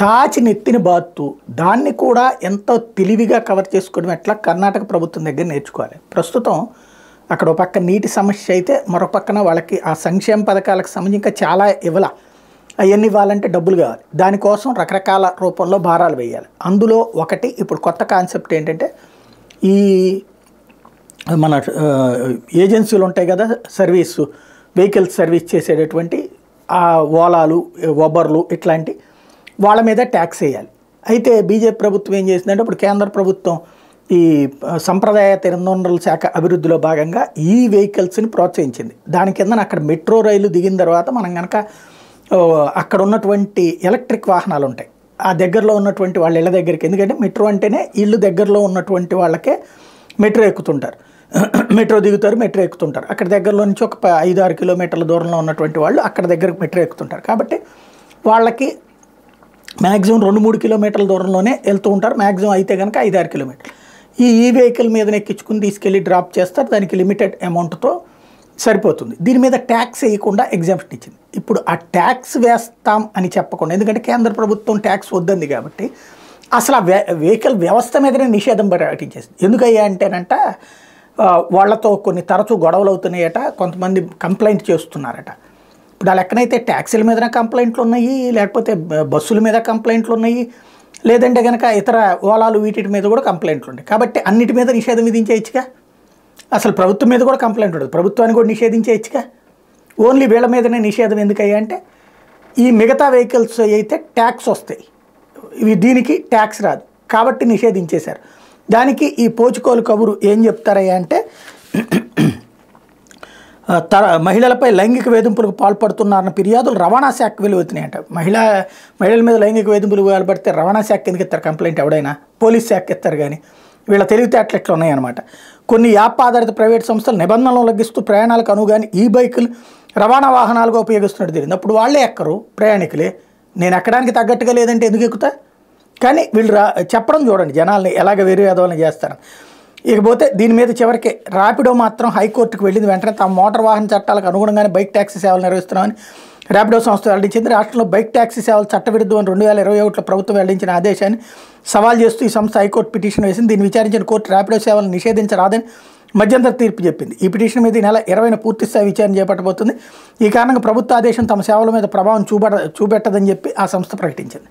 చాచి నెత్తిన బాత్తు దాన్ని కూడా ఎంతో తెలివిగా కవర్ చేసుకోవడం ఎట్లా కర్ణాటక ప్రభుత్వం దగ్గర నేర్చుకోవాలి. ప్రస్తుతం అక్కడ ఒక పక్క నీటి సమస్య అయితే మరో పక్కన వాళ్ళకి ఆ సంక్షేమ పథకాలకు సంబంధించి ఇంకా చాలా ఇవ్వాల. అవన్నీ ఇవ్వాలంటే డబ్బులు కావాలి. దానికోసం రకరకాల రూపంలో భారాలు వేయాలి. అందులో ఒకటి ఇప్పుడు కొత్త కాన్సెప్ట్ ఏంటంటే ఈ మన ఏజెన్సీలు ఉంటాయి కదా, సర్వీసు వెహికల్స్ సర్వీస్ చేసేటటువంటి ఆ ఓలాలు ఒబర్లు ఇట్లాంటి వాళ్ళ మీద ట్యాక్స్ వేయాలి. అయితే బీజేపీ ప్రభుత్వం ఏం చేసిందంటే ఇప్పుడు కేంద్ర ప్రభుత్వం ఈ సంప్రదాయ తిరువనరుల శాఖ అభివృద్ధిలో భాగంగా ఈ వెహికల్స్ని ప్రోత్సహించింది. దాని కింద అక్కడ మెట్రో రైలు దిగిన తర్వాత మనం కనుక అక్కడ ఉన్నటువంటి ఎలక్ట్రిక్ వాహనాలు ఉంటాయి ఆ దగ్గరలో ఉన్నటువంటి వాళ్ళ ఇళ్ళ దగ్గరికి, ఎందుకంటే మెట్రో అంటేనే ఇళ్ళు దగ్గరలో ఉన్నటువంటి వాళ్ళకే మెట్రో ఎక్కుతుంటారు, మెట్రో దిగుతారు, మెట్రో ఎక్కుతుంటారు. అక్కడ దగ్గరలో నుంచి ఒక 5-6 కిలోమీటర్ల దూరంలో ఉన్నటువంటి వాళ్ళు అక్కడ దగ్గరకు మెట్రో ఎక్కుతుంటారు. కాబట్టి వాళ్ళకి మ్యాక్సిమం 2-3 కిలోమీటర్ల దూరంలోనే వెళ్తూ ఉంటారు. మ్యాక్సిమం అయితే కనుక 5-6 కిలోమీటర్లు. ఈ వెహికల్ మీద ఎక్కించుకుని తీసుకెళ్ళి డ్రాప్ చేస్తారు. దానికి లిమిటెడ్ అమౌంట్తో సరిపోతుంది. దీని మీద ట్యాక్స్ వేయకుండా ఎగ్జామ్షన్ ఇచ్చింది. ఇప్పుడు ఆ ట్యాక్స్ వేస్తాం అని చెప్పకుండా, ఎందుకంటే కేంద్ర ప్రభుత్వం ట్యాక్స్ వద్దంది కాబట్టి అసలు ఆ వెహికల్ వ్యవస్థ మీదనే నిషేధం ప్రకటించేసింది. ఎందుకయ్యా అంటేనంట వాళ్ళతో కొన్ని తరచూ గొడవలు అవుతున్నాయట, కొంతమంది కంప్లైంట్ చేస్తున్నారట. ఇప్పుడు ఆ లెక్కనైతే ట్యాక్సీల మీద కంప్లైంట్లు ఉన్నాయి, లేకపోతే బస్సుల మీద కంప్లైంట్లు ఉన్నాయి, లేదంటే కనుక ఇతర ఓలాలు వీటి మీద కూడా కంప్లైంట్లు ఉన్నాయి. కాబట్టి అన్నిటి మీద నిషేధం విధించేయచ్చుగా. అసలు ప్రభుత్వం మీద కూడా కంప్లైంట్ ఉండదు, ప్రభుత్వాన్ని కూడా నిషేధించేయచ్చుగా. ఓన్లీ వీళ్ళ మీదనే నిషేధం ఎందుకయ్యా అంటే ఈ మిగతా వెహికల్స్ అయితే ట్యాక్స్ వస్తాయి, ఇవి దీనికి ట్యాక్స్ రాదు కాబట్టి నిషేధించేశారు. దానికి ఈ పోచుకోలు కబురు ఏం చెప్తారయ్యా అంటే మహిళలపై లైంగిక వేధింపులకు పాల్పడుతున్నారన్న ఫిర్యాదులు రవాణా శాఖ వెలువెత్తినాయంట. మహిళల మీద లైంగిక వేధింపులు పాల్పడితే రవాణా శాఖ ఎందుకు ఇస్తారు కంప్లైంట్? ఎవడైనా పోలీస్ శాఖకి ఇస్తారు. కానీ వీళ్ళ తెలివితేటలు ఎట్లా ఉన్నాయన్నమాట. కొన్ని యాప్ ఆధారిత ప్రైవేట్ సంస్థలు నిబంధనలు ఉల్లంఘిస్తూ ప్రయాణాలకు అనువుగాని ఈ బైకులు రవాణా వాహనాలుగా ఉపయోగిస్తున్నట్టు తెలియదు. అప్పుడు వాళ్ళే ఎక్కరు, ప్రయాణికులే. నేను ఎక్కడానికి తగ్గట్టుగా లేదంటే ఎందుకు ఎక్కుతా? కానీ వీళ్ళు చెప్పడం చూడండి జనాల్ని ఎలాగ వేరే విధవాళ్ళని చేస్తారు. ఇకపోతే దీని మీద చివరికి ర్యాపిడో మాత్రం హైకోర్టుకు వెళ్ళింది. వెంటనే తమ మోటార్ వాహన చట్టాలకు అనుగుణంగానే బైక్ ట్యాక్సీ సేవలు నిర్వహిస్తున్నామని ర్యాపిడో సంస్థ వెల్లడించింది. రాష్ట్రంలో బైక్ ట్యాక్సీ సేవలు చట్టవిరుద్ధమని 2021లో ప్రభుత్వం వెల్లడించిన ఆదేశాన్ని సవాల్ చేస్తూ ఈ సంస్థ హైకోర్టు పిటిషన్ వేసింది. దీన్ని విచారించిన కోర్టు ర్యాపిడో సేవలను నిషేధించరాదని మధ్యంతర తీర్పు చెప్పింది. ఈ పిటిషన్ మీద ఈ నెల 20న పూర్తిస్థాయి విచారణ చేపట్టబోతుంది. ఈ కారణంగా ప్రభుత్వ ఆదేశం తమ సేవల మీద ప్రభావం చూపెట్టదని చెప్పి ఆ సంస్థ ప్రకటించింది.